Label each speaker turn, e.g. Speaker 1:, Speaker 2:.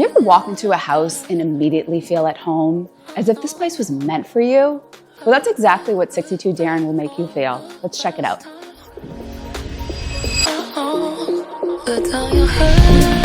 Speaker 1: You ever walk into a house and immediately feel at home, as if this place was meant for you? Well, that's exactly what 62 Darren will make you feel. Let's check it out.
Speaker 2: Let down your head.